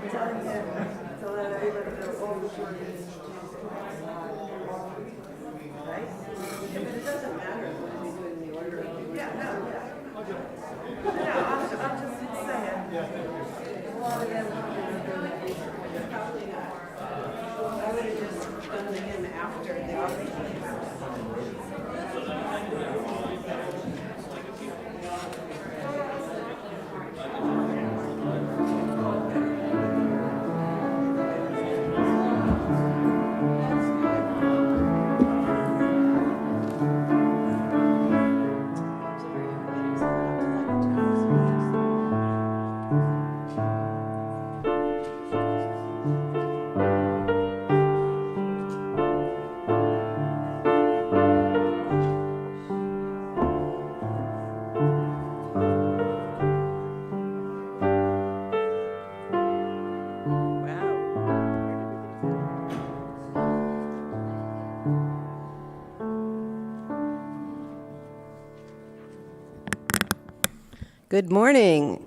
to let everybody know all the shortages. Right? Yeah, but it doesn't matter what we do in the order. Yeah, no, yeah. No, I'm just saying. Well, yeah, probably not. I would have just done the hymn after the offering. Good morning.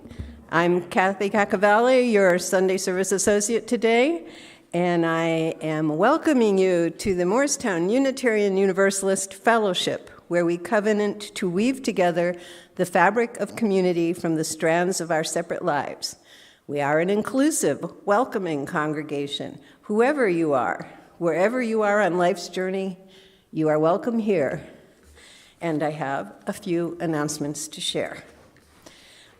I'm Kathy Cacavalli, your Sunday Service Associate today, and I am welcoming you to the Morristown Unitarian Universalist Fellowship, where we covenant to weave together the fabric of community from the strands of our separate lives. We are an inclusive, welcoming congregation. Whoever you are, wherever you are on life's journey, you are welcome here. And I have a few announcements to share.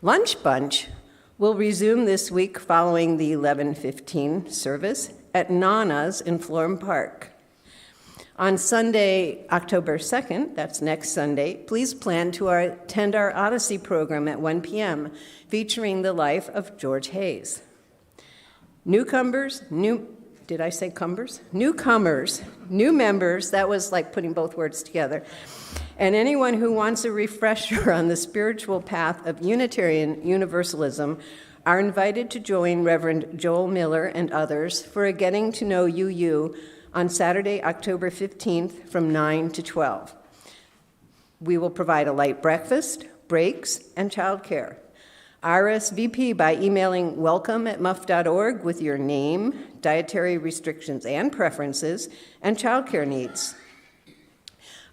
Lunch Bunch will resume this week following the 11:15 service at Nana's in Florham Park. On Sunday, October 2nd, that's next Sunday, please plan to attend our Odyssey program at 1 p.m., featuring the life of George Hayes. Newcomers, new members, that was like putting both words together, and anyone who wants a refresher on the spiritual path of Unitarian Universalism are invited to join Reverend Joel Miller and others for a Getting to Know UU on Saturday, October 15th from 9 to 12. We will provide a light breakfast, breaks, and childcare. RSVP by emailing welcome@muff.org with your name, dietary restrictions and preferences, and childcare needs.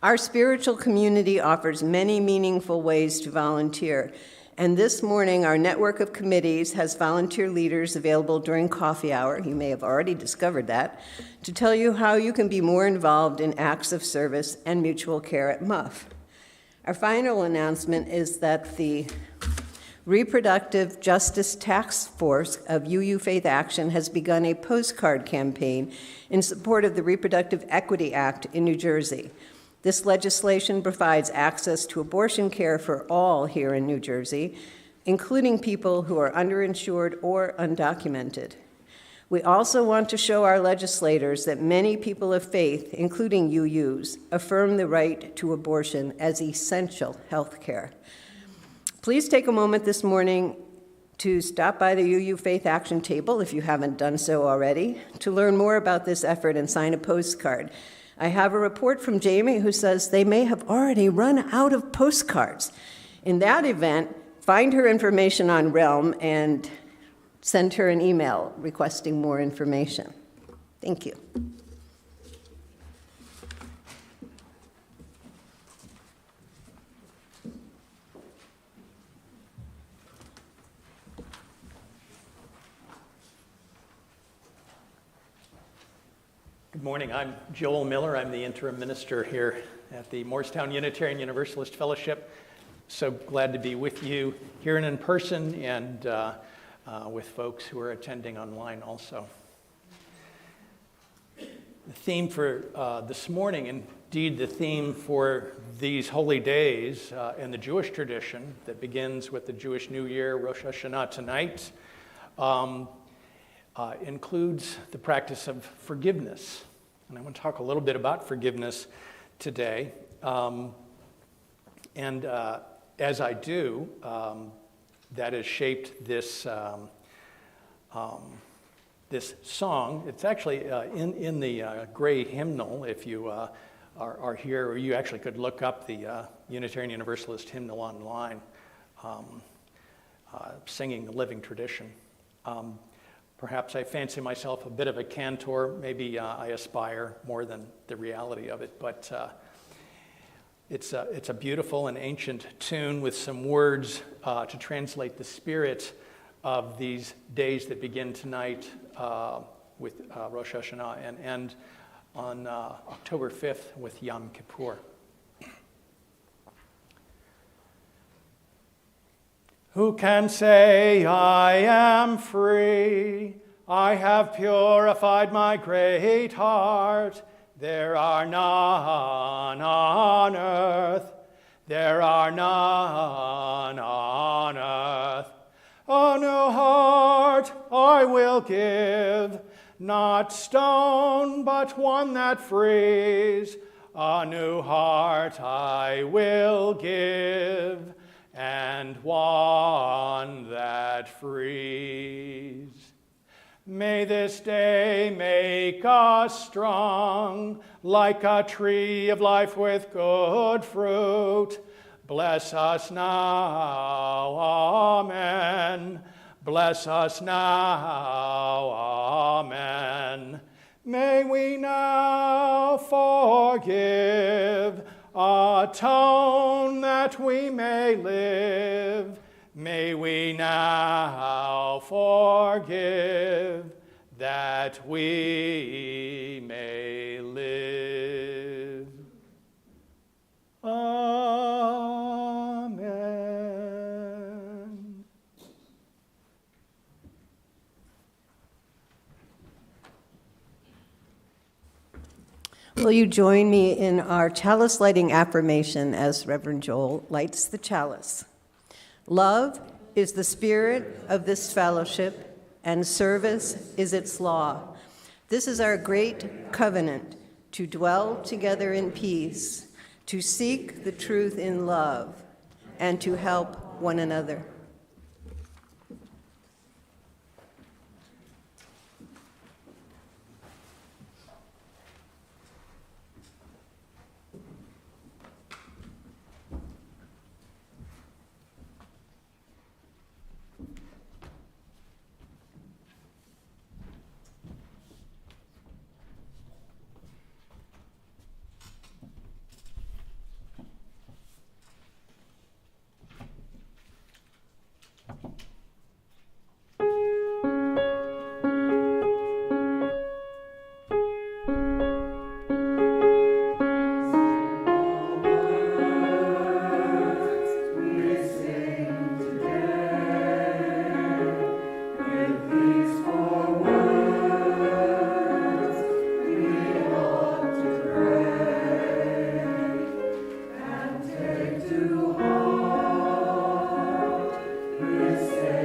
Our spiritual community offers many meaningful ways to volunteer, and this morning our network of committees has volunteer leaders available during coffee hour, you may have already discovered that, to tell you how you can be more involved in acts of service and mutual care at Muff. Our final announcement is that the Reproductive Justice Task Force of UU Faith Action has begun a postcard campaign in support of the Reproductive Equity Act in New Jersey. This legislation provides access to abortion care for all here in New Jersey, including people who are underinsured or undocumented. We also want to show our legislators that many people of faith, including UUs, affirm the right to abortion as essential health care. Please take a moment this morning to stop by the UU Faith Action table, if you haven't done so already, to learn more about this effort and sign a postcard. I have a report from Jamie who says they may have already run out of postcards. In that event, find her information on Realm and send her an email requesting more information. Thank you. Good morning. I'm Joel Miller. I'm the interim minister here at the Morristown Unitarian Universalist Fellowship. So glad to be with you here and in person, and with folks who are attending online also. The theme for this morning, indeed the theme for these holy days in the Jewish tradition that begins with the Jewish New Year, Rosh Hashanah tonight, includes the practice of forgiveness. And I want to talk a little bit about forgiveness today. As I do, that has shaped this this song. It's actually in the gray hymnal. If you are here, or you actually could look up the Unitarian Universalist hymnal online, singing the living tradition. Perhaps I fancy myself a bit of a cantor. Maybe I aspire more than the reality of it. But it's a beautiful and ancient tune with some words to translate the spirit of these days that begin tonight with Rosh Hashanah and end on October 5th with Yom Kippur. Who can say, I am free? I have purified my great heart. There are none on earth. There are none on earth. A new heart I will give, not stone, but one that frees. A new heart I will give, and one that frees. May this day make us strong, like a tree of life with good fruit. Bless us now, amen. Bless us now, amen. May we now forgive, atone that we may live. May we now forgive that we may live. Amen. Will you join me in our chalice lighting affirmation as Reverend Joel lights the chalice? Love is the spirit of this fellowship, and service is its law. This is our great covenant, to dwell together in peace, to seek the truth in love, and to help one another. To heart, we say.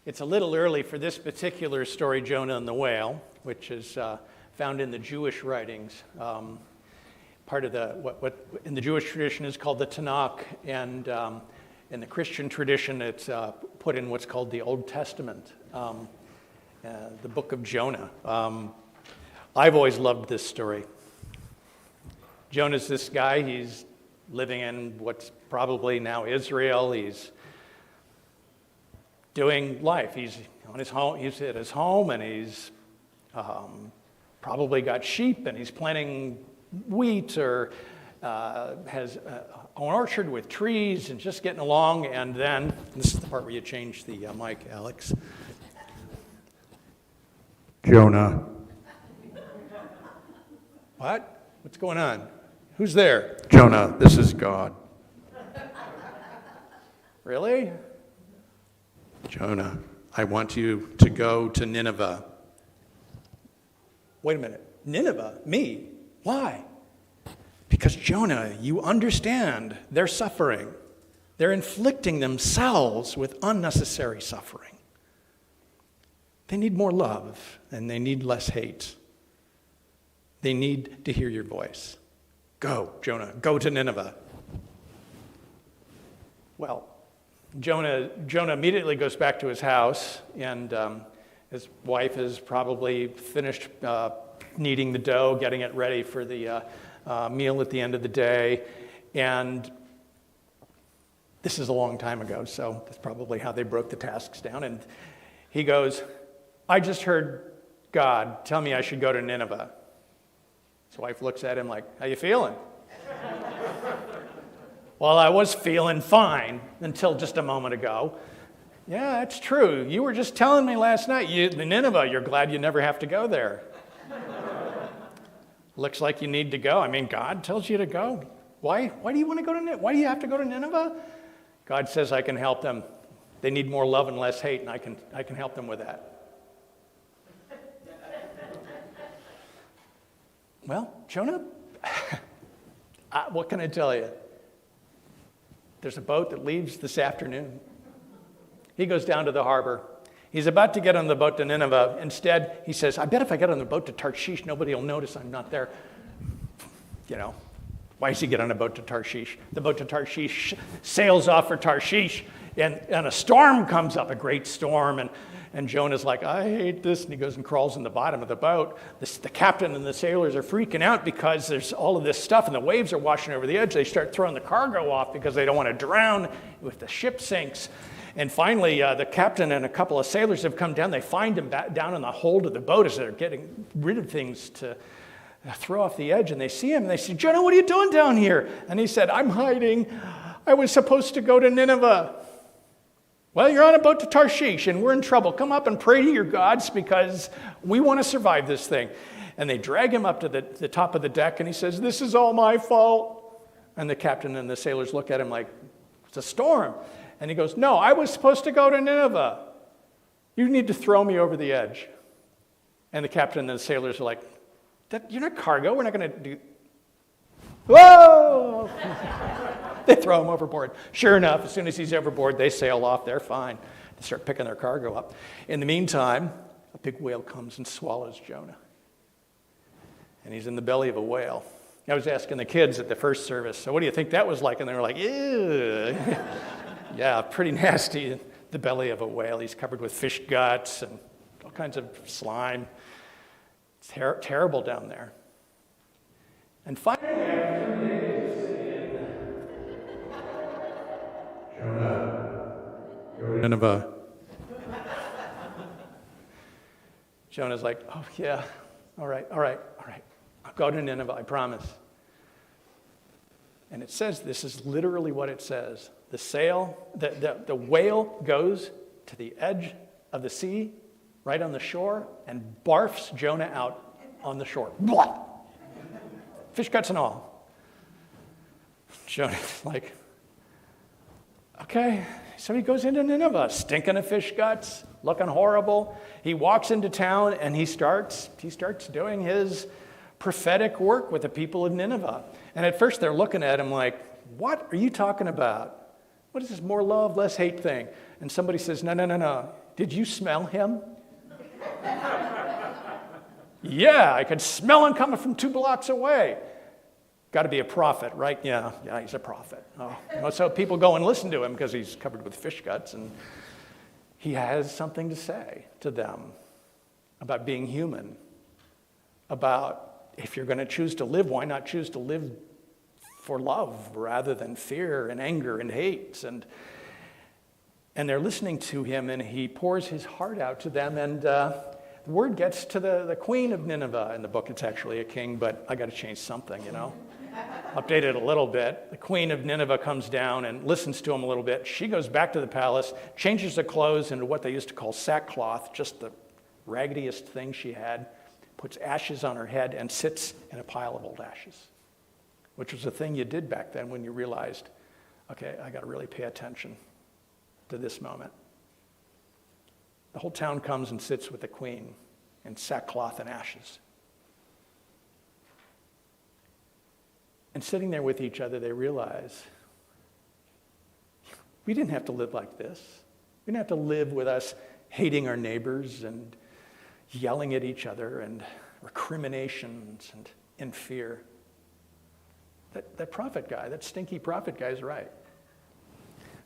It's a little early for this particular story, Jonah and the Whale, which is found in the Jewish writings. Part of what in the Jewish tradition is called the Tanakh, and in the Christian tradition, it's put in what's called the Old Testament, the book of Jonah. I've always loved this story. Jonah's this guy, he's living in what's probably now Israel. He's doing life. He's on his home. He's at his home, and he's probably got sheep, and he's planting wheat, or has an orchard with trees, and just getting along. And then this is the part where you change the mic, Alex. Jonah. What? What's going on? Who's there? Jonah, this is God. Really? Jonah, I want you to go to Nineveh. Wait a minute. Nineveh? Me? Why? Because Jonah, you understand their suffering. They're inflicting themselves with unnecessary suffering. They need more love, and they need less hate. They need to hear your voice. Go, Jonah, go to Nineveh. Well, Jonah immediately goes back to his house, and his wife has probably finished kneading the dough, getting it ready for the meal at the end of the day. And this is a long time ago, so that's probably how they broke the tasks down. And he goes, I just heard God tell me I should go to Nineveh. His wife looks at him like, how you feeling? Well, I was feeling fine until just a moment ago. Yeah, that's true. You were just telling me last night, the Nineveh, you're glad you never have to go there. Looks like you need to go. I mean, God tells you to go. Why do you want to go to Nineveh? Why do you have to go to Nineveh? God says I can help them. They need more love and less hate, and I can help them with that. Well, Jonah, what can I tell you? There's a boat that leaves this afternoon. He goes down to the harbor. He's about to get on the boat to Nineveh. Instead, he says, I bet if I get on the boat to Tarshish, nobody will notice I'm not there. You know, why does he get on a boat to Tarshish? The boat to Tarshish sails off for Tarshish, and a storm comes up, a great storm, and Jonah's like, I hate this, and he goes and crawls in the bottom of the boat. The captain and the sailors are freaking out because there's all of this stuff, and the waves are washing over the edge. They start throwing the cargo off because they don't want to drown if the ship sinks. And finally, the captain and a couple of sailors have come down. They find him back down in the hold of the boat as they're getting rid of things to throw off the edge. And they see him, and they say, Jonah, what are you doing down here? And he said, I'm hiding. I was supposed to go to Nineveh. Well, you're on a boat to Tarshish, and we're in trouble. Come up and pray to your gods because we want to survive this thing. And they drag him up to the top of the deck, and he says, this is all my fault. And the captain and the sailors look at him like, it's a storm. And he goes, no, I was supposed to go to Nineveh. You need to throw me over the edge. And the captain and the sailors are like, you're not cargo. We're not going to do... Whoa! They throw him overboard. Sure enough, as soon as he's overboard, they sail off. They're fine. They start picking their cargo up. In the meantime, a big whale comes and swallows Jonah. And he's in the belly of a whale. I was asking the kids at the first service, so what do you think that was like? And they were like, ew. Yeah, pretty nasty. The belly of a whale. He's covered with fish guts and all kinds of slime. It's terrible down there. And finally, after 2 days in Jonah, go to Nineveh. Jonah's like, oh yeah, all right. I'll go to Nineveh, I promise. And it says, this is literally what it says. The whale goes to the edge of the sea, right on the shore, and barfs Jonah out on the shore. Blah! Fish guts and all. Jonah's like, okay. So he goes into Nineveh, stinking of fish guts, looking horrible. He walks into town and he starts doing his prophetic work with the people of Nineveh. And at first they're looking at him like, what are you talking about? What is this more love, less hate thing? And somebody says, no. Did you smell him? Yeah, I could smell him coming from 2 blocks away. Got to be a prophet, right? Yeah, he's a prophet. Oh. So people go and listen to him because he's covered with fish guts, and he has something to say to them about being human, about if you're going to choose to live, why not choose to live for love rather than fear and anger and hate? And they're listening to him, and he pours his heart out to them, and the word gets to the queen of Nineveh. In the book, it's actually a king, but I got to change something, Update it a little bit. The queen of Nineveh comes down and listens to him a little bit. She goes back to the palace, changes her clothes into what they used to call sackcloth, just the raggediest thing she had, puts ashes on her head, and sits in a pile of old ashes, which was a thing you did back then when you realized, okay, I got to really pay attention to this moment. The whole town comes and sits with the queen in sackcloth and ashes. And sitting there with each other, they realize, we didn't have to live like this. We didn't have to live with us hating our neighbors and yelling at each other and recriminations and in fear. That prophet guy, that stinky prophet guy is right.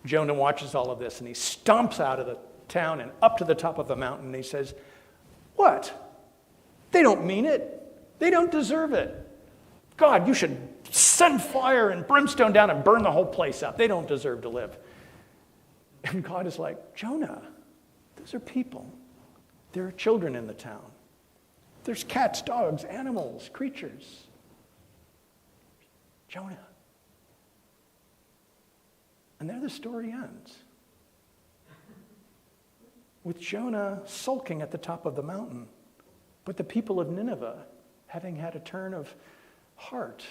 Jonah watches all of this, and he stomps out of the town and up to the top of a mountain, and he says, what? They don't mean it. They don't deserve it. God, you should send fire and brimstone down and burn the whole place up. They don't deserve to live. And God is like, Jonah, those are people. There are children in the town. There's cats, dogs, animals, creatures. Jonah. And there the story ends. With Jonah sulking at the top of the mountain, but the people of Nineveh having had a turn of heart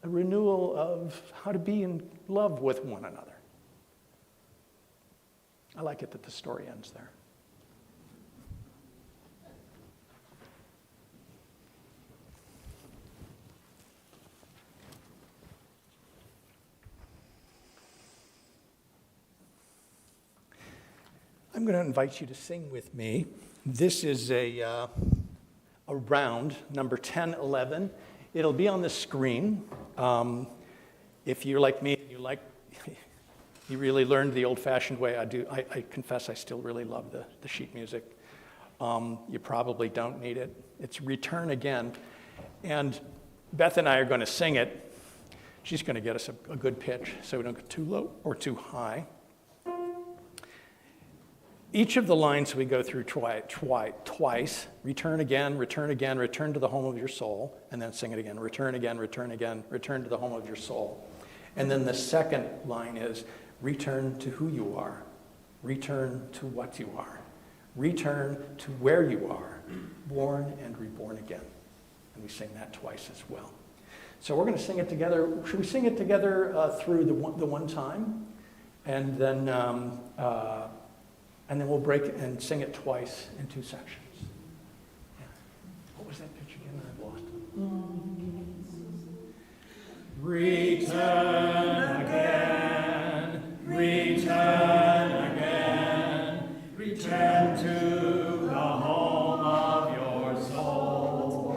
a renewal of how to be in love with one another. I like it that the story ends there. I'm going to invite you to sing with me. This is a round, number 10, 11. It'll be on the screen. If you're like me, you really learned the old-fashioned way. I confess I still really love the sheet music. You probably don't need it. It's Return Again. And Beth and I are going to sing it. She's going to get us a good pitch so we don't get too low or too high. Each of the lines we go through twice, return again, return to the home of your soul, and then sing it again, return again, return to the home of your soul. And then the second line is, return to who you are, return to what you are, return to where you are, born and reborn again. And we sing that twice as well. So we're going to sing it together. Should we sing it together through the one time? And then we'll break it and sing it twice in two sections. Yeah. What was that pitch again? I've lost it. Return again, return again, return to the home of your soul.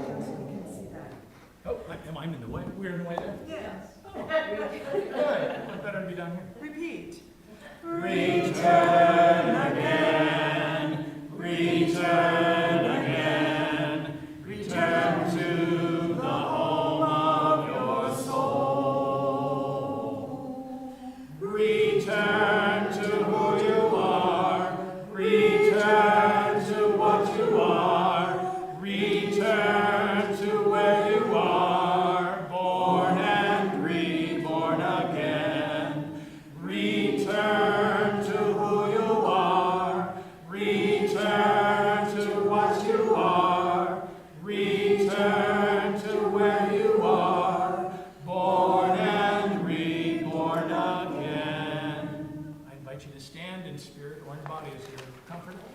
Oh, am I in the way? We're in the way there? Yes. Oh, good. What better to be done here? Repeat. Return again, return again, return to the home of your soul. Return to who you are, return to what you are, return to where you are, born and reborn again. Return to who you are, return to what you are, return to where you are, born and reborn again. I invite you to stand in spirit or in body as you're comfortable.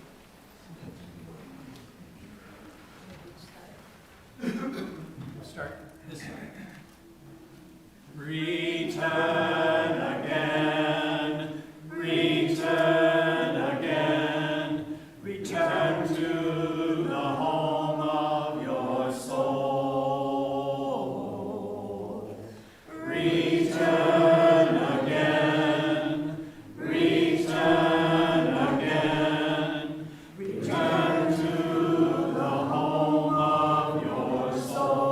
We'll start this way. Return again, return again, return to the home of your soul. Return again, return again, return to the home of your soul.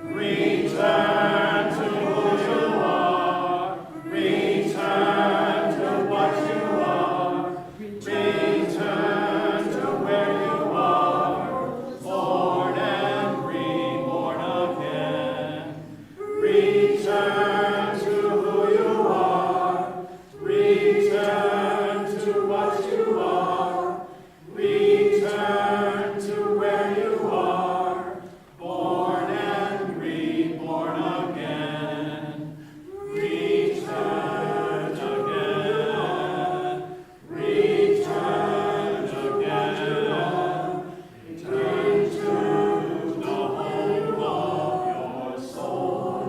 Return to who you are, return to what you are, return to where you are, born and reborn again. Return to who you are, return to what you are, return to where you are, born and reborn again. Return again. Return again. Return to the home of your soul.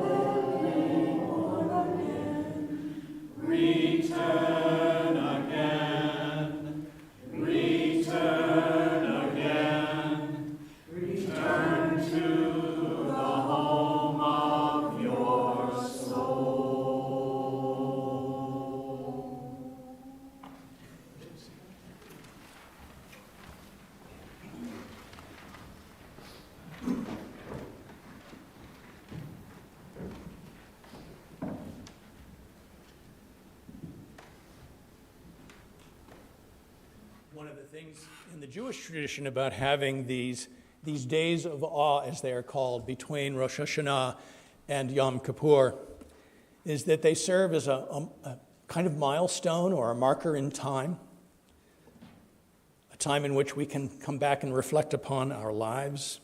Return again. Return again. Return to the home of your soul. One of the things in the Jewish tradition about having these days of awe, as they are called, between Rosh Hashanah and Yom Kippur, is that they serve as a kind of milestone or a marker in time, a time in which we can come back and reflect upon our lives.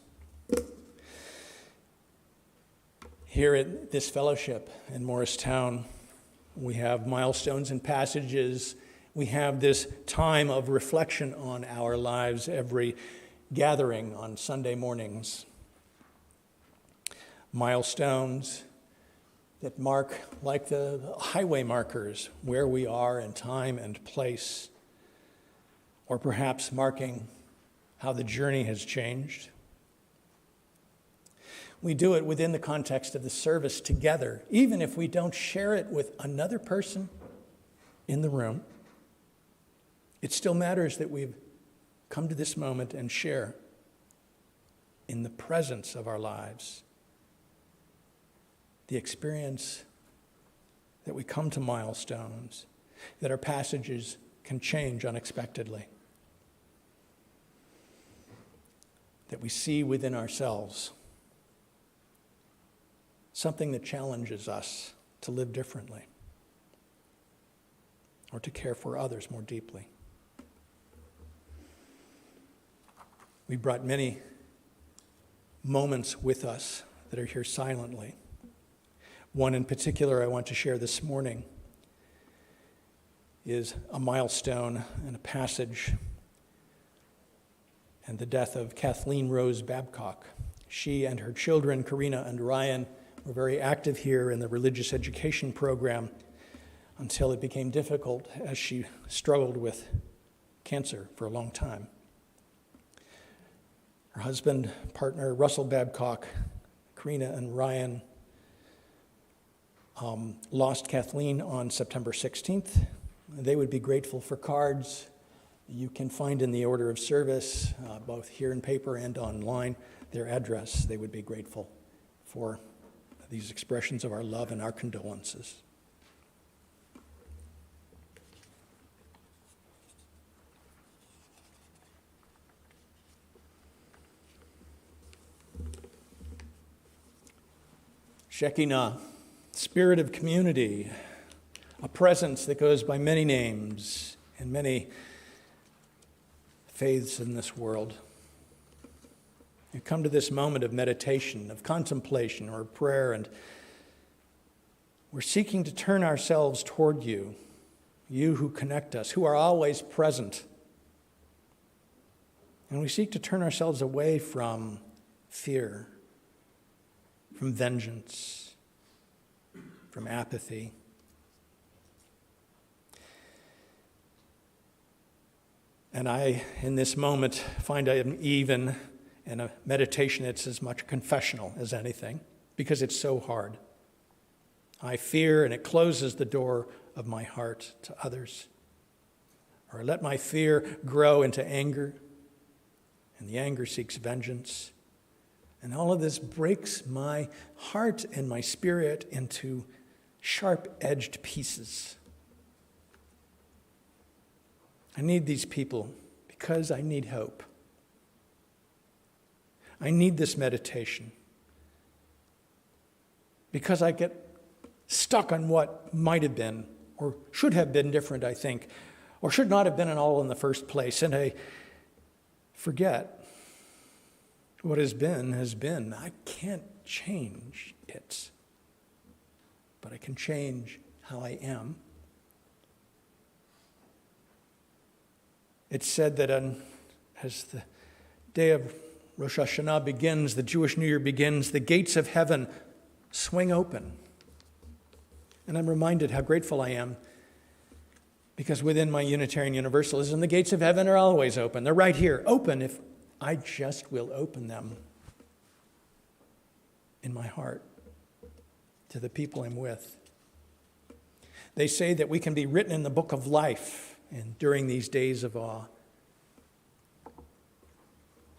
Here at this fellowship in Morristown, we have milestones and passages. We have this time of reflection on our lives every gathering on Sunday mornings. Milestones that mark, like the highway markers, where we are in time and place, or perhaps marking how the journey has changed. We do it within the context of the service together, even if we don't share it with another person in the room. It still matters that we've come to this moment and share in the presence of our lives the experience that we come to milestones, that our passages can change unexpectedly, that we see within ourselves something that challenges us to live differently or to care for others more deeply. We brought many moments with us that are here silently. One in particular I want to share this morning is a milestone and a passage and the death of Kathleen Rose Babcock. She and her children, Karina and Ryan, were very active here in the religious education program until it became difficult as she struggled with cancer for a long time. Her husband, partner, Russell Babcock, Karina and Ryan lost Kathleen on September 16th. They would be grateful for cards you can find in the order of service, both here in paper and online, their address. They would be grateful for these expressions of our love and our condolences. Shekinah, spirit of community, a presence that goes by many names in many faiths in this world. You come to this moment of meditation, of contemplation, or prayer, and we're seeking to turn ourselves toward you, you who connect us, who are always present. And we seek to turn ourselves away from fear, from vengeance, from apathy. And I, in this moment, find I am even in a meditation that's as much confessional as anything, because it's so hard. I fear, and it closes the door of my heart to others. Or I let my fear grow into anger, and the anger seeks vengeance. And all of this breaks my heart and my spirit into sharp-edged pieces. I need these people because I need hope. I need this meditation because I get stuck on what might have been or should have been different, I think, or should not have been at all in the first place. And I forget what has been has been. I can't change it, but I can change how I am. It's said that as the day of Rosh Hashanah begins, the Jewish New Year begins, the gates of heaven swing open. And I'm reminded how grateful I am because within my Unitarian Universalism, the gates of heaven are always open. They're right here, open if I just will open them in my heart to the people I'm with. They say that we can be written in the book of life and during these days of awe.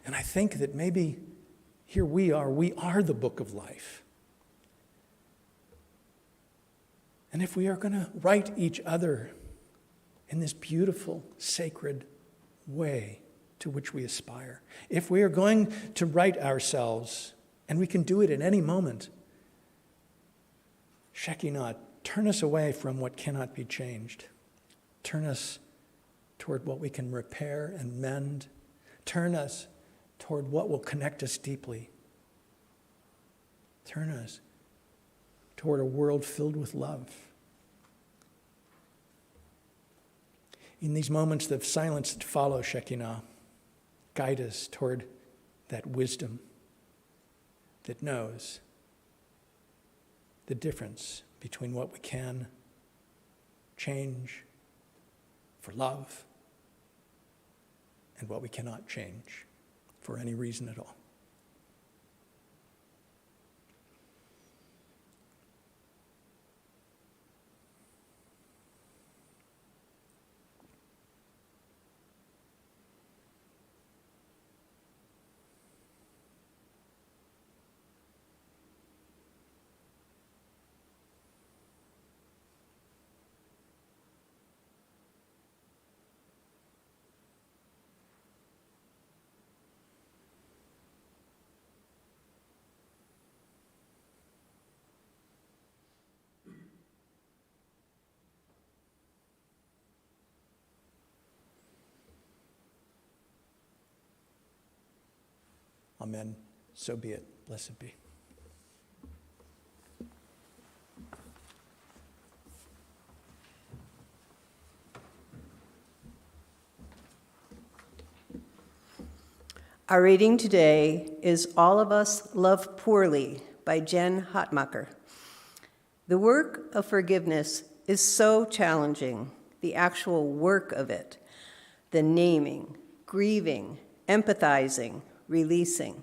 And I think that maybe here we are the book of life. And if we are going to write each other in this beautiful, sacred way to which we aspire, if we are going to write ourselves, and we can do it at any moment, Shekinah, turn us away from what cannot be changed. Turn us toward what we can repair and mend. Turn us toward what will connect us deeply. Turn us toward a world filled with love. In these moments of silence that follow Shekinah, guide us toward that wisdom that knows the difference between what we can change for love and what we cannot change for any reason at all. Amen. So be it. Blessed be. Our reading today is All of Us Love Poorly by Jen Hotmacher. The work of forgiveness is so challenging, the actual work of it, the naming, grieving, empathizing, releasing.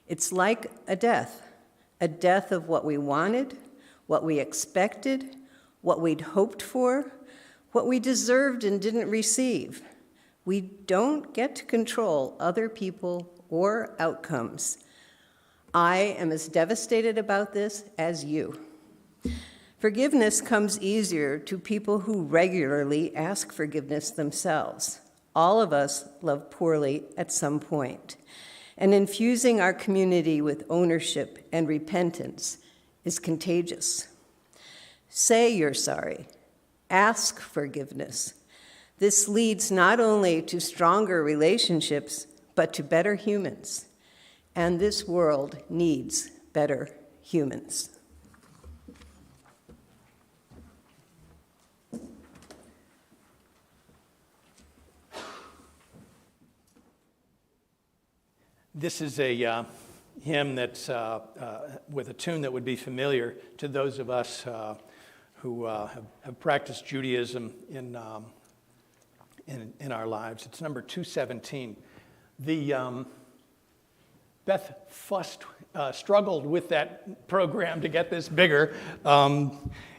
It's like a death of what we wanted, what we expected, what we'd hoped for, what we deserved and didn't receive. We don't get to control other people or outcomes. I am as devastated about this as you. Forgiveness comes easier to people who regularly ask forgiveness themselves. All of us love poorly at some point. And infusing our community with ownership and repentance is contagious. Say you're sorry. Ask forgiveness. This leads not only to stronger relationships, but to better humans. And this world needs better humans. This is a hymn that's with a tune that would be familiar to those of us who have practiced Judaism in our lives. It's number 217. Beth Fust struggled with that program to get this bigger.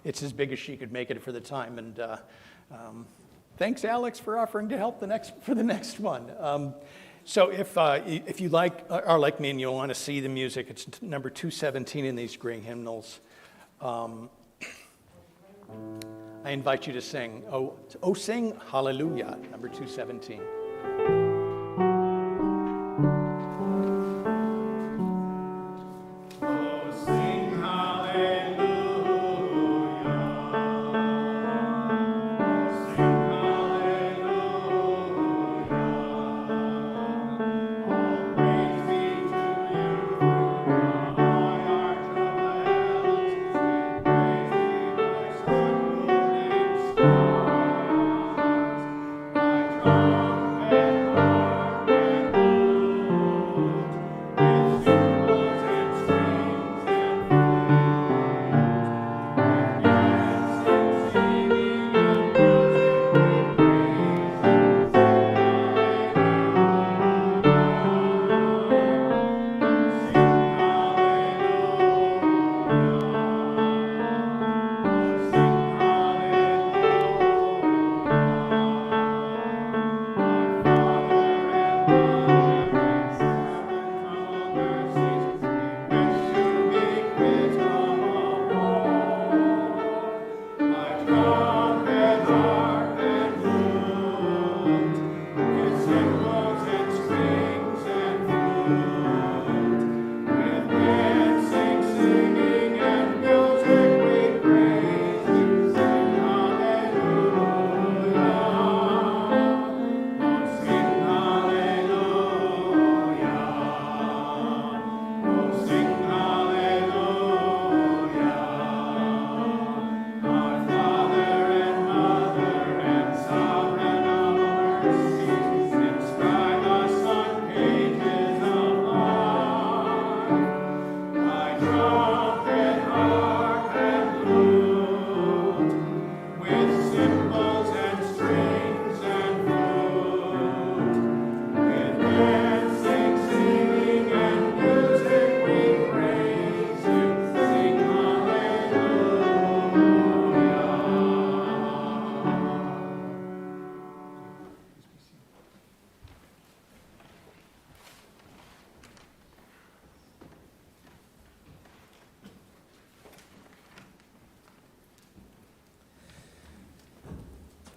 It's as big as she could make it for the time, and thanks, Alex, for offering to help for the next one. So if you are like me and you want to see the music, it's number 217 in these green hymnals. I invite you to sing, Oh Sing Hallelujah, number 217. Oh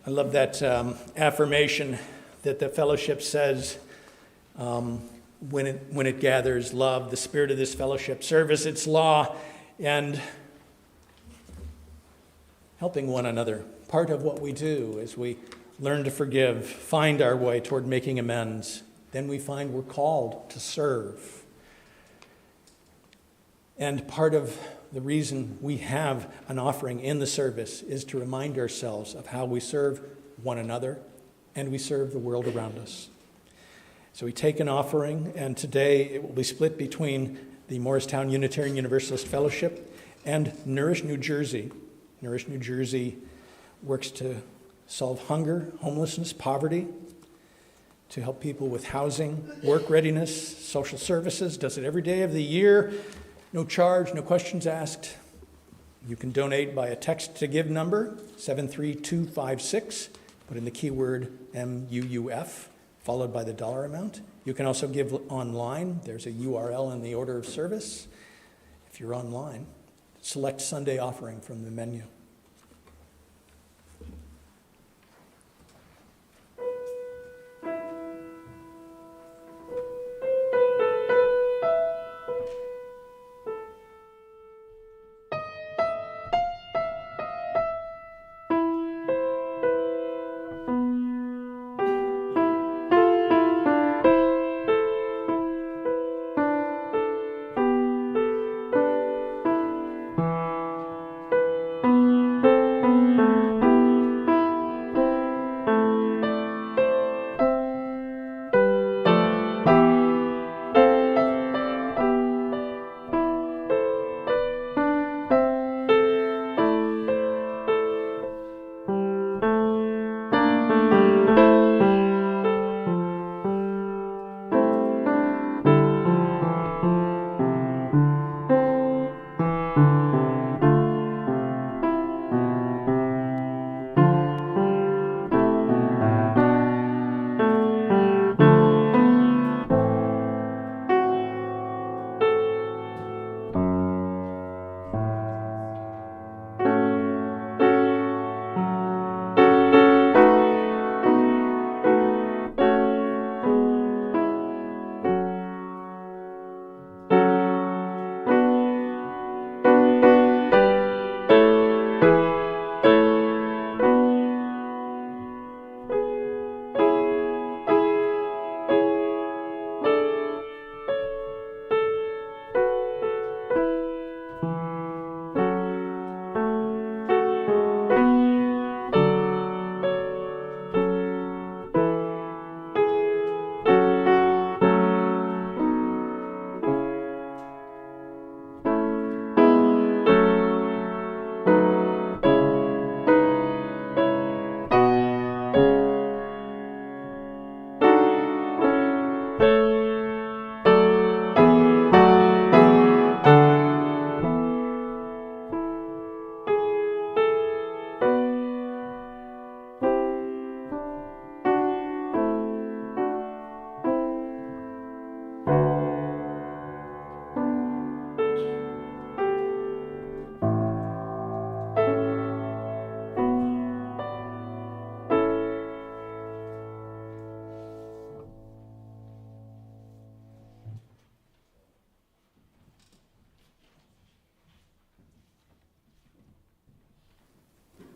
I love that affirmation that the fellowship says when it gathers, love the spirit of this fellowship, service its law, and helping one another. Part of what we do is we learn to forgive, find our way toward making amends. Then we find we're called to serve. And part of the reason we have an offering in the service is to remind ourselves of how we serve one another and we serve the world around us. So we take an offering, and today it will be split between the Morristown Unitarian Universalist Fellowship and Nourish New Jersey. Nourish New Jersey works to solve hunger, homelessness, poverty, to help people with housing, work readiness, social services, does it every day of the year. No charge, no questions asked. You can donate by a text to give number, 73256. Put in the keyword MUUF, followed by the dollar amount. You can also give online. There's a URL in the order of service. If you're online, select Sunday offering from the menu.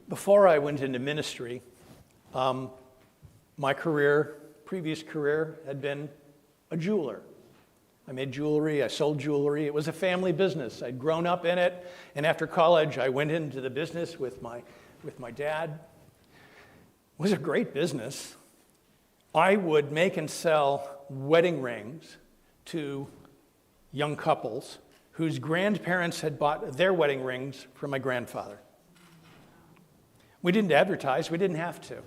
Before I went into ministry, my previous career had been a jeweler. I made jewelry, I sold jewelry. It was a family business. I'd grown up in it, and after college, I went into the business with my dad. It was a great business. I would make and sell wedding rings to young couples whose grandparents had bought their wedding rings from my grandfather. We didn't advertise, we didn't have to.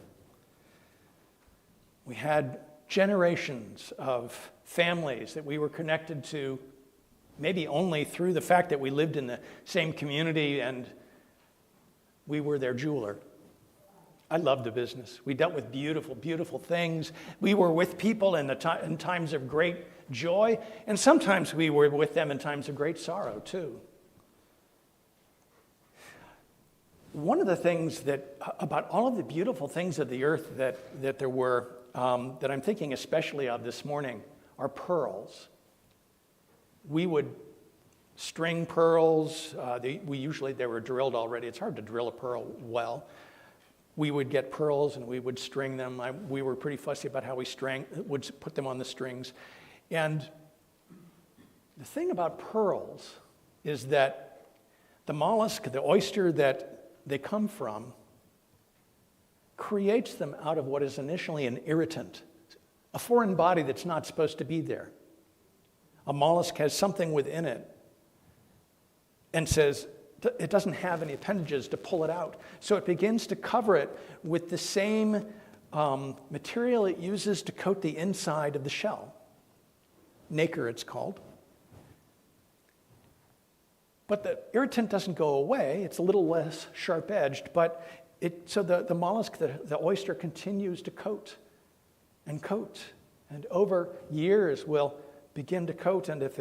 We had generations of families that we were connected to, maybe only through the fact that we lived in the same community and we were their jeweler. I loved the business. We dealt with beautiful, beautiful things. We were with people in times of great joy, and sometimes we were with them in times of great sorrow, too. one of the things about all of the beautiful things of the earth that there were, that I'm thinking especially of this morning, are pearls. We would string pearls. They were drilled already. It's hard to drill a pearl well. We would get pearls and we would string them. We were pretty fussy about how we would put them on the strings. And the thing about pearls is that the mollusk, the oyster that they come from, creates them out of what is initially an irritant, a foreign body that's not supposed to be there. A mollusk has something within it and says it doesn't have any appendages to pull it out. So it begins to cover it with the same material it uses to coat the inside of the shell. Nacre, it's called. But the irritant doesn't go away. It's a little less sharp-edged, but so the mollusk, the oyster, continues to coat, and over years will begin to coat, and if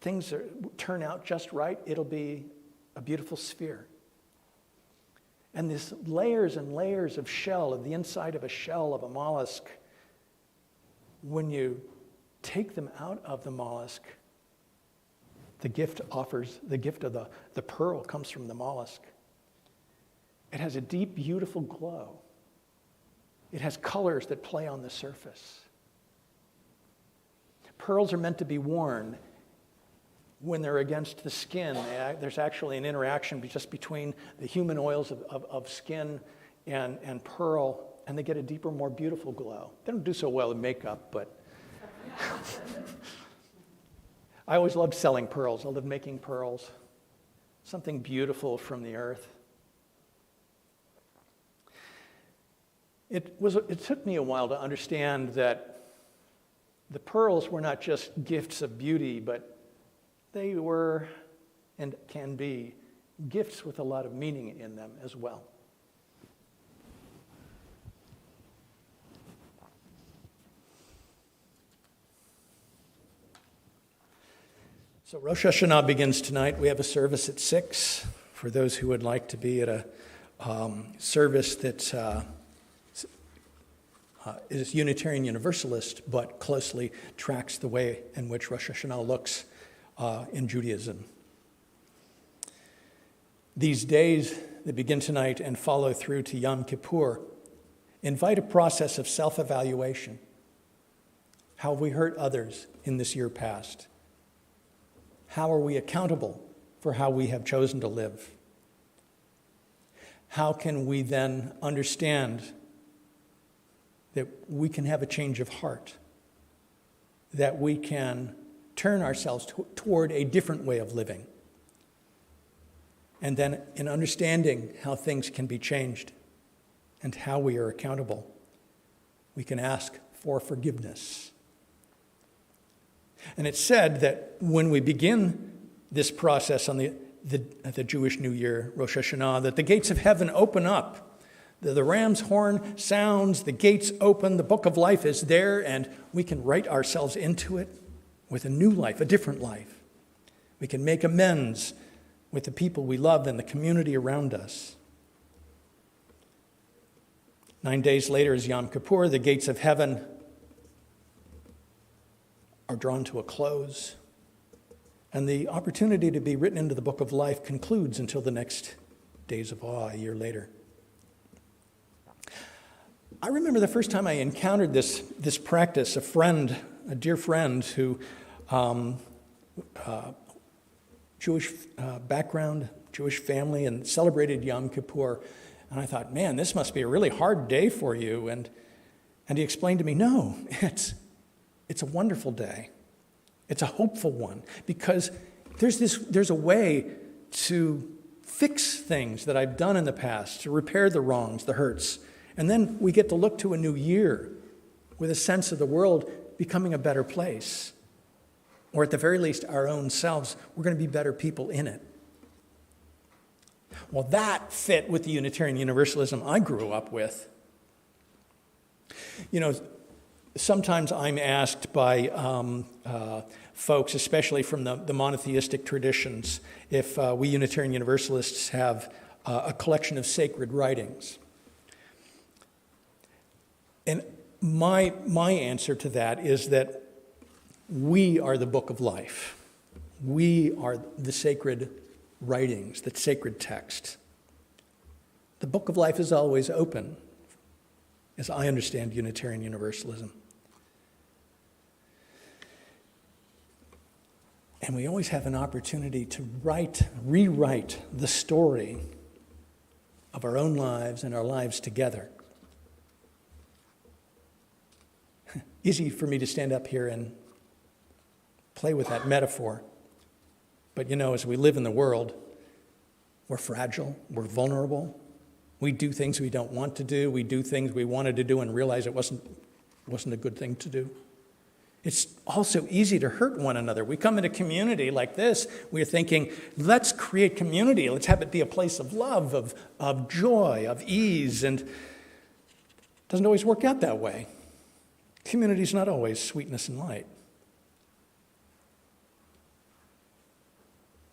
things turn out just right, it'll be a beautiful sphere. And this layers and layers of shell, of the inside of a shell of a mollusk, when you take them out of the mollusk, the gift of the pearl comes from the mollusk. It has a deep, beautiful glow. It has colors that play on the surface. Pearls are meant to be worn when they're against the skin. There's actually an interaction just between the human oils of skin and pearl, and they get a deeper, more beautiful glow. They don't do so well in makeup, but I always loved selling pearls. I loved making pearls. Something beautiful from the earth. It took me a while to understand that the pearls were not just gifts of beauty, but they were and can be gifts with a lot of meaning in them as well. So Rosh Hashanah begins tonight. We have a service at 6 for those who would like to be at a service that is Unitarian Universalist, but closely tracks the way in which Rosh Hashanah looks in Judaism. These days that begin tonight and follow through to Yom Kippur invite a process of self-evaluation. How have we hurt others in this year past? How are we accountable for how we have chosen to live? How can we then understand that we can have a change of heart, that we can turn ourselves toward a different way of living? And then in understanding how things can be changed and how we are accountable, we can ask for forgiveness. And it's said that when we begin this process on the Jewish New Year, Rosh Hashanah, that the gates of heaven open up. The ram's horn sounds, the gates open, the book of life is there, and we can write ourselves into it with a new life, a different life. We can make amends with the people we love and the community around us. 9 days later is Yom Kippur. The gates of heaven are drawn to a close, and the opportunity to be written into the book of life concludes until the next days of awe a year later. I remember the first time I encountered this practice, a dear friend who, Jewish background, Jewish family, and celebrated Yom Kippur, and I thought, man, this must be a really hard day for you, and he explained to me, no, it's a wonderful day. It's a hopeful one, because there's a way to fix things that I've done in the past, to repair the wrongs, the hurts. And then we get to look to a new year with a sense of the world becoming a better place. Or at the very least, our own selves, we're going to be better people in it. Well, that fit with the Unitarian Universalism I grew up with. You know, sometimes I'm asked by folks, especially from the monotheistic traditions, if we Unitarian Universalists have a collection of sacred writings. And my answer to that is that we are the book of life. We are the sacred writings, the sacred text. The book of life is always open, as I understand Unitarian Universalism. And we always have an opportunity to rewrite the story of our own lives and our lives together. Easy for me to stand up here and play with that metaphor. But as we live in the world, we're fragile, we're vulnerable. We do things we don't want to do. We do things we wanted to do and realize it wasn't a good thing to do. It's also easy to hurt one another. We come into community like this, we're thinking, let's create community. Let's have it be a place of love, of joy, of ease. And it doesn't always work out that way. Community is not always sweetness and light.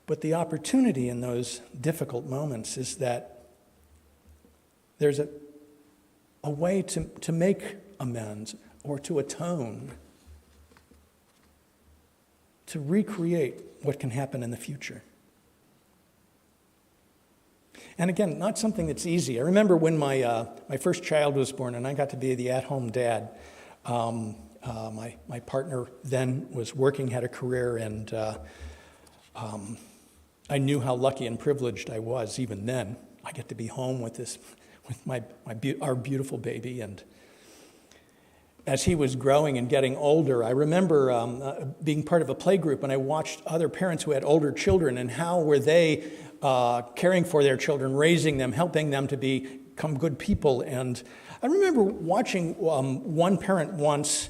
But the opportunity in those difficult moments is that there's a way to make amends or to atone, to recreate what can happen in the future. And again, not something that's easy. I remember when my first child was born and I got to be the at-home dad. My partner then was working, had a career, and I knew how lucky and privileged I was even then. I get to be home with our beautiful baby. And as he was growing and getting older, I remember being part of a play group, and I watched other parents who had older children, and how were they caring for their children, raising them, helping them to become good people. And I remember watching one parent once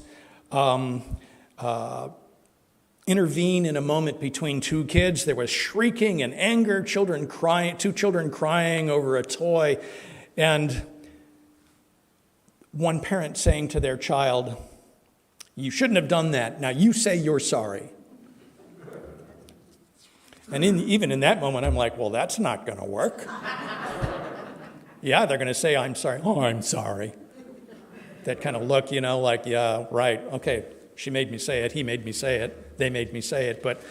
intervene in a moment between two kids. There was shrieking and anger, two children crying over a toy, and one parent saying to their child, "You shouldn't have done that. Now you say you're sorry." And even in that moment, I'm like, well, that's not going to work. Yeah, they're going to say, "I'm sorry." "Oh, I'm sorry." That kind of look, like, yeah, right, okay, she made me say it, he made me say it, they made me say it. But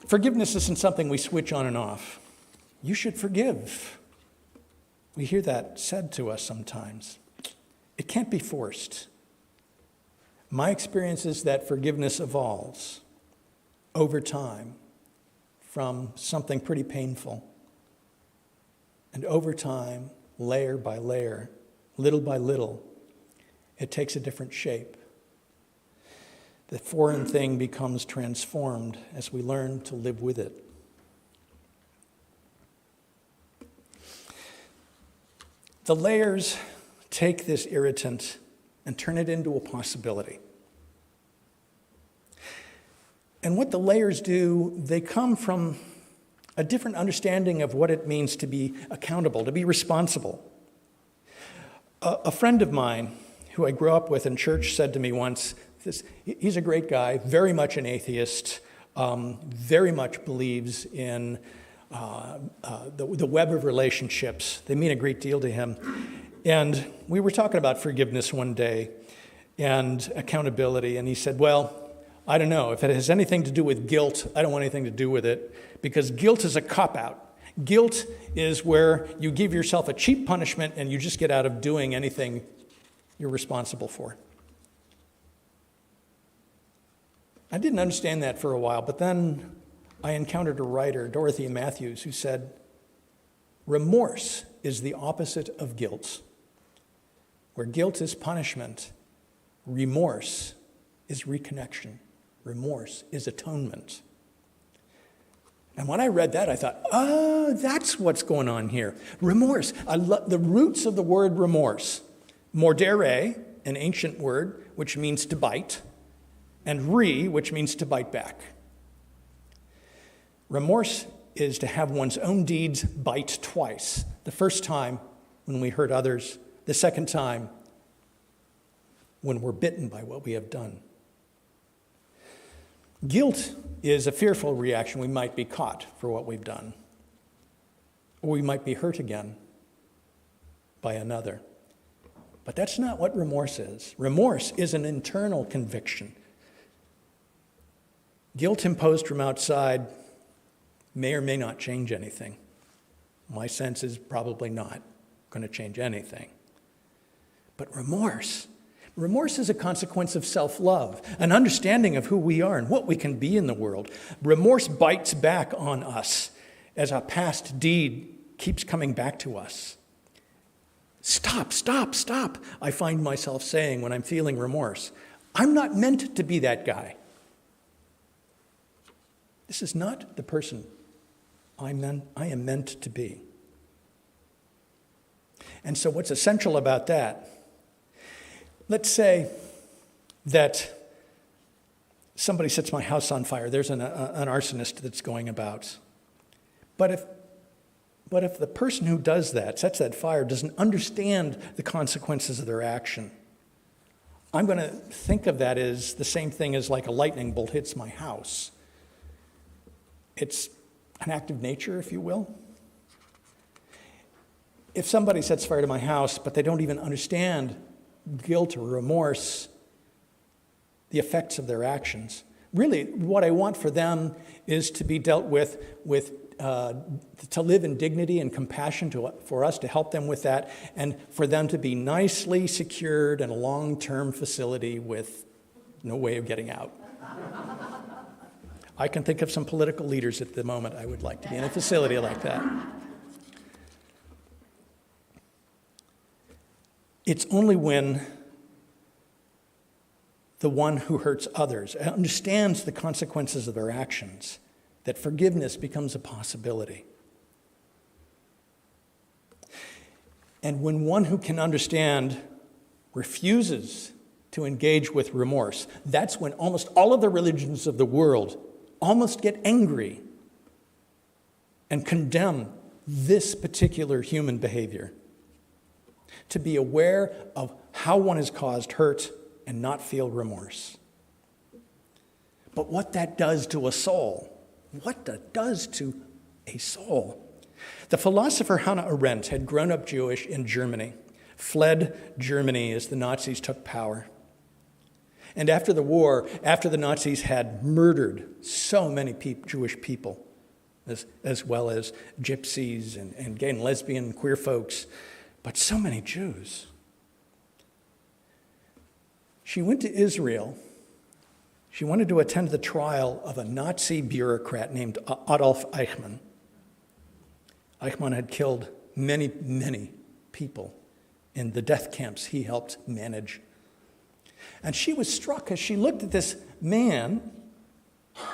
forgiveness isn't something we switch on and off. You should forgive. We hear that said to us sometimes. It can't be forced. My experience is that forgiveness evolves over time from something pretty painful. And over time, layer by layer, little by little, it takes a different shape. The foreign thing becomes transformed as we learn to live with it. The layers take this irritant and turn it into a possibility. And what the layers do, they come from a different understanding of what it means to be accountable, to be responsible. A friend of mine who I grew up with in church said to me once, he's a great guy, very much an atheist, very much believes in the web of relationships. They mean a great deal to him. And we were talking about forgiveness one day and accountability, and he said, well, I don't know. If it has anything to do with guilt, I don't want anything to do with it, because guilt is a cop-out. Guilt is where you give yourself a cheap punishment and you just get out of doing anything you're responsible for. I didn't understand that for a while, but then I encountered a writer, Dorothy Matthews, who said, remorse is the opposite of guilt. Where guilt is punishment, remorse is reconnection. Remorse is atonement. And when I read that, I thought, oh, that's what's going on here. Remorse. The roots of the word remorse. Mordere, an ancient word, which means to bite, and which means to bite back. Remorse is to have one's own deeds bite twice. The first time when we hurt others, the second time when we're bitten by what we have done. Guilt is a fearful reaction. We might be caught for what we've done. or we might be hurt again by another. But that's not what remorse is. Remorse is an internal conviction. Guilt imposed from outside may or may not change anything. My sense is probably not going to change anything. But remorse is a consequence of self-love, an understanding of who we are and what we can be in the world. Remorse bites back on us as a past deed keeps coming back to us. Stop, stop, stop, I find myself saying when I'm feeling remorse. I'm not meant to be that guy. This is not the person I am meant to be. And so what's essential about that? Let's say that somebody sets my house on fire. There's an arsonist that's going about. But if the person who does that, sets that fire, doesn't understand the consequences of their action, I'm going to think of that as the same thing as like a lightning bolt hits my house. It's an act of nature, if you will. If somebody sets fire to my house, but they don't even understand guilt or remorse, the effects of their actions, really what I want for them is to be dealt with to live in dignity and compassion for us to help them with that, and for them to be nicely secured in a long-term facility with no way of getting out. I can think of some political leaders at the moment I would like to be in a facility like that. It's only when the one who hurts others understands the consequences of their actions that forgiveness becomes a possibility. And when one who can understand refuses to engage with remorse, that's when almost all of the religions of the world almost get angry and condemn this particular human behavior. To be aware of how one has caused hurt and not feel remorse. But what that does to a soul, what that does to a soul. The philosopher Hannah Arendt had grown up Jewish in Germany, fled Germany as the Nazis took power. And after the war, after the Nazis had murdered so many Jewish people, as well as gypsies and gay and lesbian and queer folks, but so many Jews. She went to Israel. She wanted to attend the trial of a Nazi bureaucrat named Adolf Eichmann. Eichmann had killed many, many people in the death camps he helped manage. And she was struck as she looked at this man.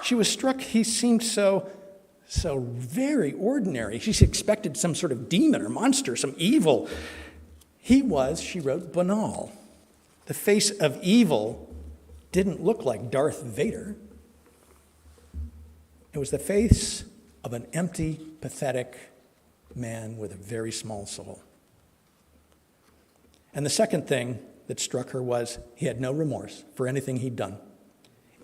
She was struck, he seemed so very ordinary. She expected some sort of demon or monster, some evil. He was, she wrote, banal. The face of evil didn't look like Darth Vader. It was the face of an empty, pathetic man with a very small soul. And the second thing that struck her was he had no remorse for anything he'd done,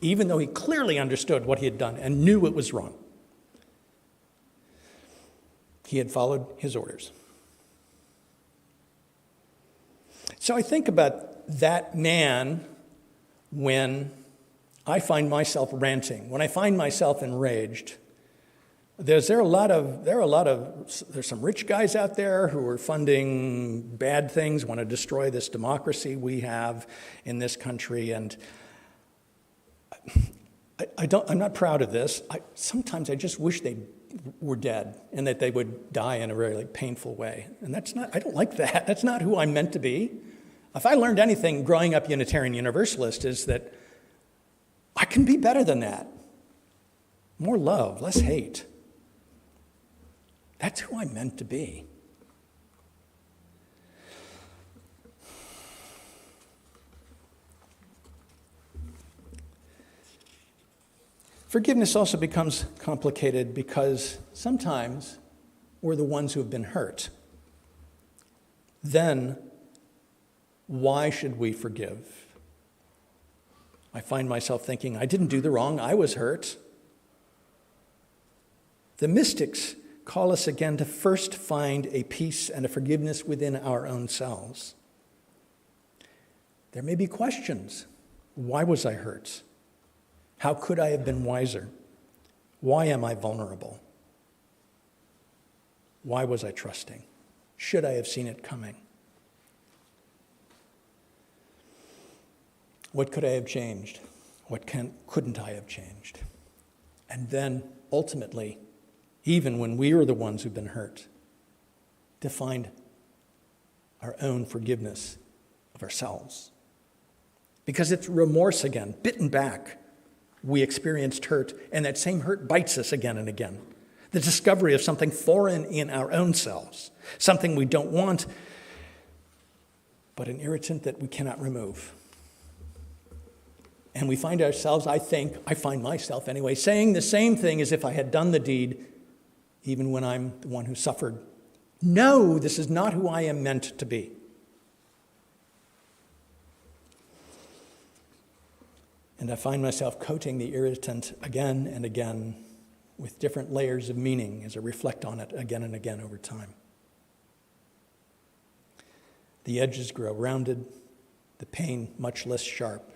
even though he clearly understood what he had done and knew it was wrong. He had followed his orders. So I think about that man when I find myself ranting, when I find myself enraged. There's some rich guys out there who are funding bad things, want to destroy this democracy we have in this country, and I'm not proud of this. Sometimes I just wish they were dead and that they would die in a really painful way. And I don't like that. That's not who I'm meant to be. If I learned anything growing up Unitarian Universalist is that I can be better than that. More love, less hate. That's who I'm meant to be. Forgiveness also becomes complicated because sometimes we're the ones who have been hurt. Then, why should we forgive? I find myself thinking, I didn't do the wrong, I was hurt. The mystics call us again to first find a peace and a forgiveness within our own selves. There may be questions. Why was I hurt? How could I have been wiser? Why am I vulnerable? Why was I trusting? Should I have seen it coming? What could I have changed? What couldn't I have changed? And then, ultimately, even when we are the ones who've been hurt, to find our own forgiveness of ourselves. Because it's remorse again, bitten back. We experienced hurt, and that same hurt bites us again and again. The discovery of something foreign in our own selves, something we don't want, but an irritant that we cannot remove. And we find ourselves, I find myself anyway, saying the same thing as if I had done the deed, even when I'm the one who suffered. No, this is not who I am meant to be. And I find myself coating the irritant again and again with different layers of meaning as I reflect on it again and again over time. The edges grow rounded, the pain much less sharp,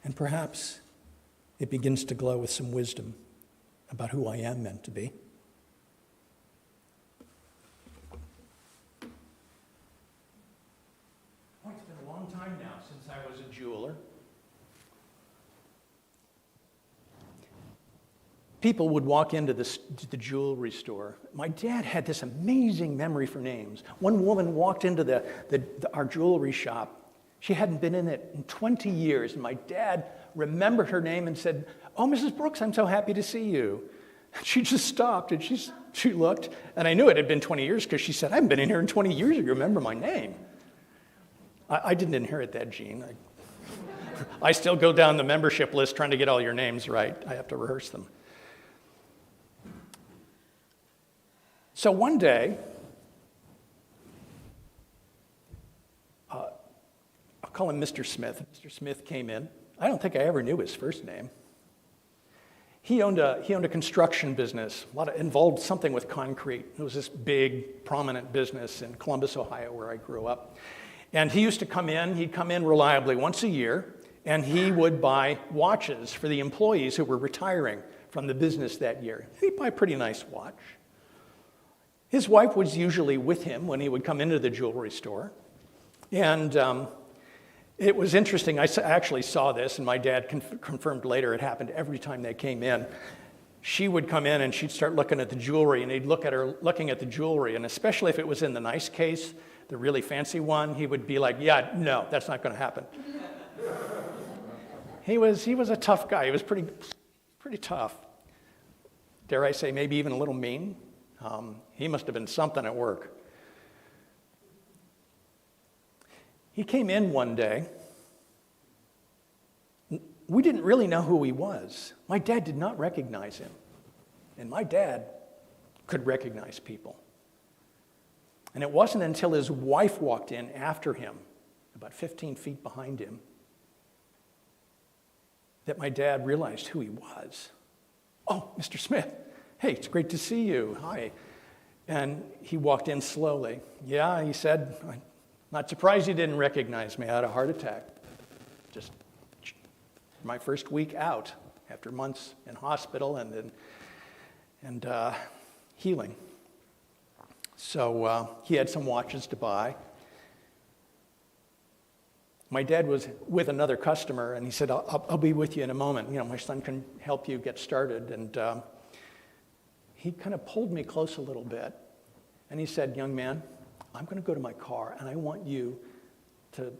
and perhaps it begins to glow with some wisdom about who I am meant to be. Oh, it's been a long time now since I was a jeweler. People would walk into the jewelry store. My dad had this amazing memory for names. One woman walked into our jewelry shop. She hadn't been in it in 20 years, and my dad remembered her name and said, "Oh, Mrs. Brooks, I'm so happy to see you." She just stopped, and she looked, and I knew it had been 20 years because she said, "I haven't been in here in 20 years, you remember my name." I didn't inherit that gene. I still go down the membership list trying to get all your names right. I have to rehearse them. So one day, I'll call him Mr. Smith. Mr. Smith came in. I don't think I ever knew his first name. He owned a construction business, involved something with concrete. It was this big, prominent business in Columbus, Ohio, where I grew up. And he used to come in. He'd come in reliably once a year, and he would buy watches for the employees who were retiring from the business that year. He'd buy a pretty nice watch. His wife was usually with him when he would come into the jewelry store. And it was interesting. I actually saw this, and my dad confirmed later it happened every time they came in. She would come in, and she'd start looking at the jewelry, and he'd look at her looking at the jewelry. And especially if it was in the nice case, the really fancy one, he would be like, "Yeah, no, that's not going to happen." He was a tough guy. He was pretty tough. Dare I say, maybe even a little mean. He must have been something at work. He came in one day. We didn't really know who he was. My dad did not recognize him. And my dad could recognize people. And it wasn't until his wife walked in after him, about 15 feet behind him, that my dad realized who he was. "Oh, Mr. Smith. Hey, it's great to see you. Hi." And he walked in slowly. "Yeah," he said, "I'm not surprised you didn't recognize me. I had a heart attack. Just my first week out after months in hospital and healing." So he had some watches to buy. My dad was with another customer, and he said, I'll be with you in a moment. My son can help you get started." And he kind of pulled me close a little bit, and he said, "Young man, I'm going to go to my car, and I want you to,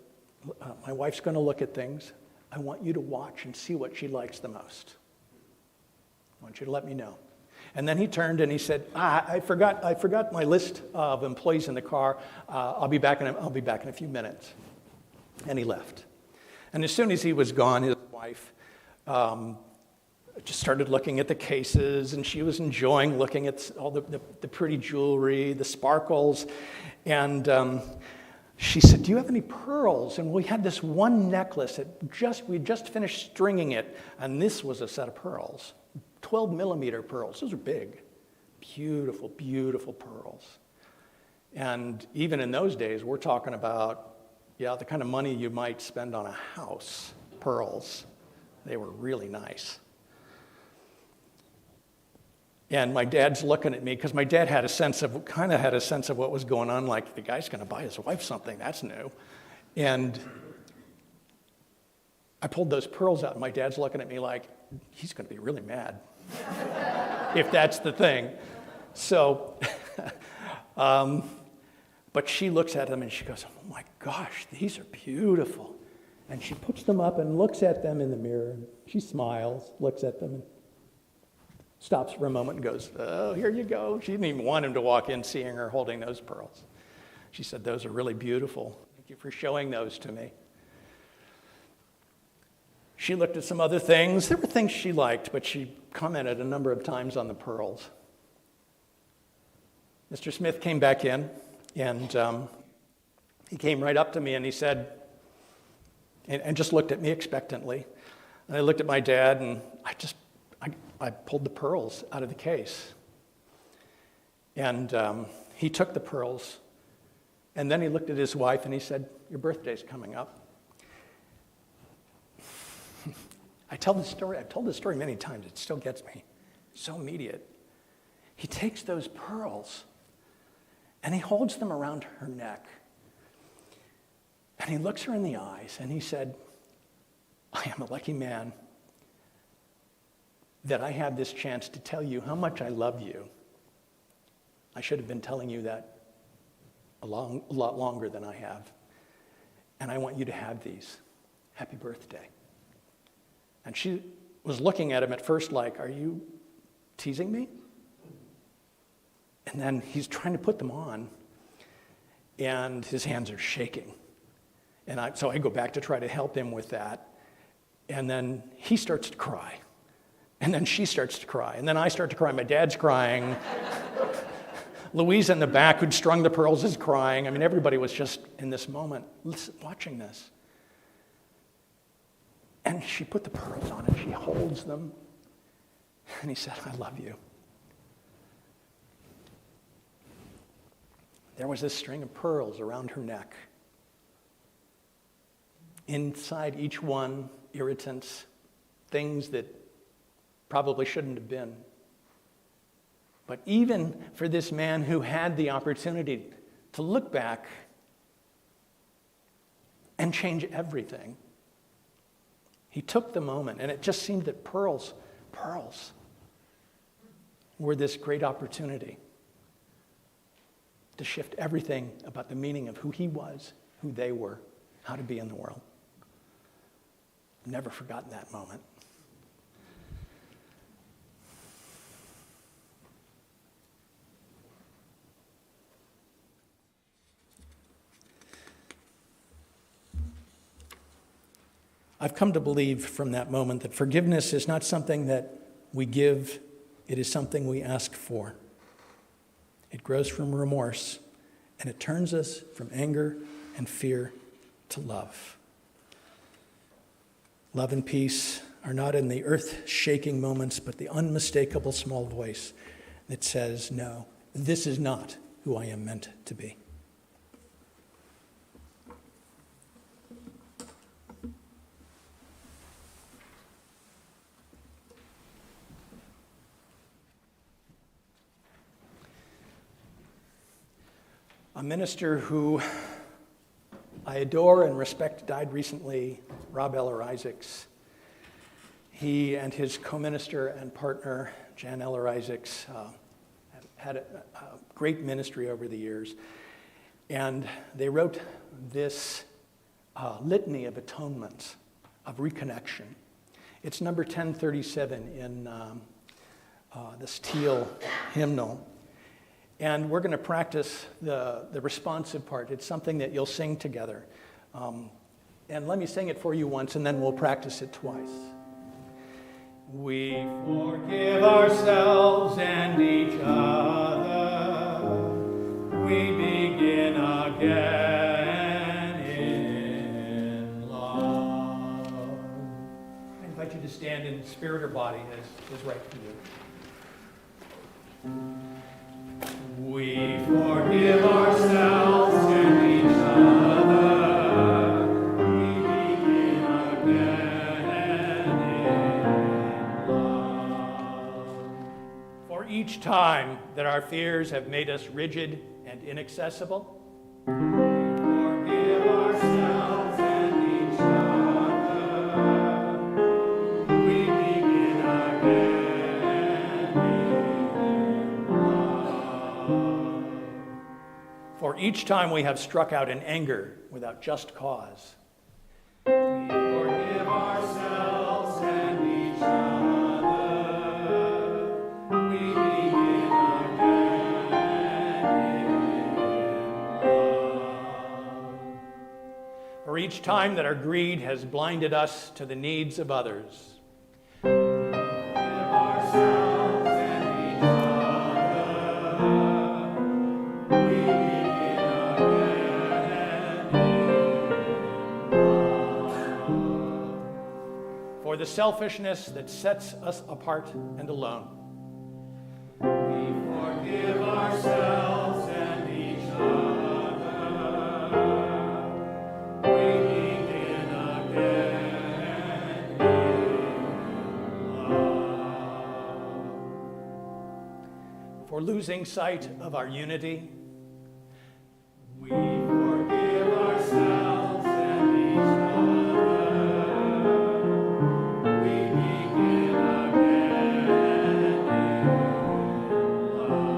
my wife's going to look at things. I want you to watch and see what she likes the most. I want you to let me know." And then he turned and he said, I forgot my list of employees in the car. I'll be back in a few minutes." And he left. And as soon as he was gone, his wife just started looking at the cases, and she was enjoying looking at all the pretty jewelry, the sparkles. And she said, "Do you have any pearls?" And we had this one necklace that we just finished stringing it, and this was a set of pearls, 12 millimeter pearls. Those are big. beautiful, beautiful pearls. And even in those days, we're talking about, the kind of money you might spend on a house, pearls. They were really nice. And my dad's looking at me, because my dad had a sense of what was going on, like, the guy's going to buy his wife something, that's new. And I pulled those pearls out, and my dad's looking at me like, he's going to be really mad, if that's the thing. So, but she looks at them, and she goes, oh my gosh, these are beautiful. And she puts them up and looks at them in the mirror. She smiles, looks at them, and stops for a moment and goes, oh, here you go. She didn't even want him to walk in seeing her holding those pearls. She said, those are really beautiful. Thank you for showing those to me. She looked at some other things. There were things she liked, but she commented a number of times on the pearls. Mr. Smith came back in, and he came right up to me and he said, and just looked at me expectantly. And I looked at my dad, and I pulled the pearls out of the case. And he took the pearls, and then he looked at his wife and he said, your birthday's coming up. I've told this story many times, it still gets me. So immediate. He takes those pearls and he holds them around her neck. And he looks her in the eyes and he said, I am a lucky man that I have this chance to tell you how much I love you. I should have been telling you that a lot longer than I have. And I want you to have these. Happy birthday. And she was looking at him at first like, are you teasing me? And then he's trying to put them on, and his hands are shaking. And so I go back to try to help him with that. And then he starts to cry. And then she starts to cry. And then I start to cry. My dad's crying. Louise in the back, who'd strung the pearls, is crying. I mean, everybody was just in this moment watching this. And she put the pearls on and she holds them. And he said, I love you. There was this string of pearls around her neck. Inside each one, irritants, things that probably shouldn't have been. But even for this man who had the opportunity to look back and change everything, he took the moment, and it just seemed that pearls were this great opportunity to shift everything about the meaning of who he was, who they were, how to be in the world. I've never forgotten that moment. I've come to believe from that moment that forgiveness is not something that we give, it is something we ask for. It grows from remorse, and it turns us from anger and fear to love. Love and peace are not in the earth-shaking moments, but the unmistakable small voice that says, no, this is not who I am meant to be. A minister who I adore and respect died recently, Rob Eller Isaacs. He and his co-minister and partner, Jan Eller Isaacs, have had a great ministry over the years. And they wrote this litany of atonement, of reconnection. It's number 1037 in this teal hymnal. And we're going to practice the responsive part. It's something that you'll sing together. And let me sing it for you once, and then we'll practice it twice. We forgive ourselves and each other. We begin again in love. I invite you to stand in spirit or body as is right for you. time that our fears have made us rigid and inaccessible? Forgive ourselves and each other. We begin again in love. For each time we have struck out in anger without just cause, we forgive ourselves and each other. We begin again in love. For each time that our greed has blinded us to the needs of others, we forgive ourselves and each other. We begin again in love. For the selfishness that sets us apart and alone, we forgive ourselves and each other. We begin again in love. For losing sight of our unity, we forgive ourselves and each other. We begin again in love.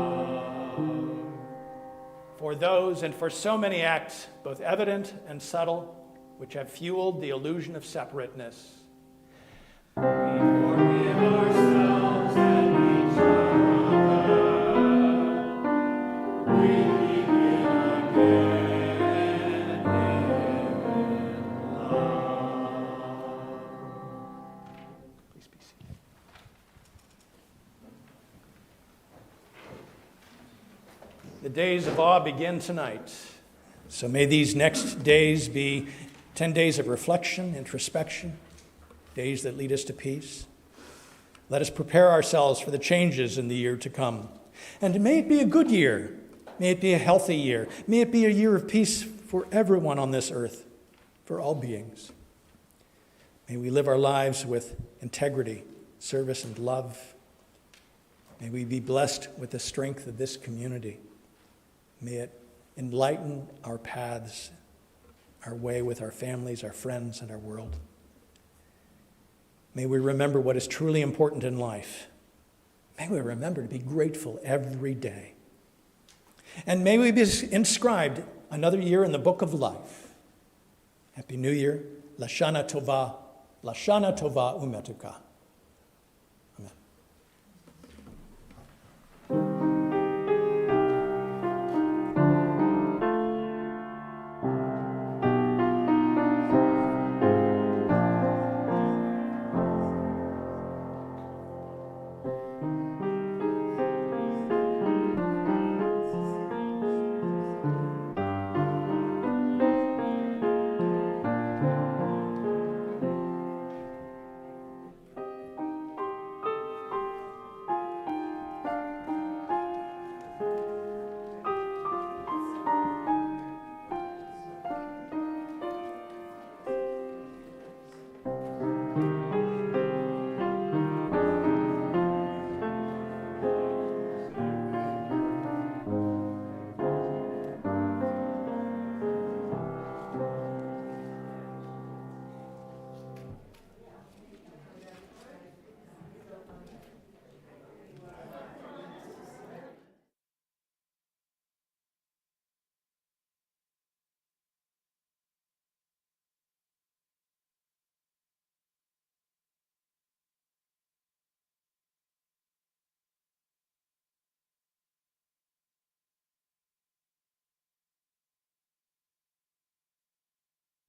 For those and for so many acts, both evident and subtle, which have fueled the illusion of separateness, we forgive ourselves and each other. We begin again in love. Please be seated. The days of awe begin tonight. So may these next days be 10 days of reflection, introspection, days that lead us to peace. Let us prepare ourselves for the changes in the year to come. And may it be a good year. May it be a healthy year. May it be a year of peace for everyone on this earth, for all beings. May we live our lives with integrity, service, and love. May we be blessed with the strength of this community. May it enlighten our paths, our way with our families, our friends, and our world. May we remember what is truly important in life. May we remember to be grateful every day. And may we be inscribed another year in the book of life. Happy New Year. Lashana Tova. Lashana Tova Umetuka.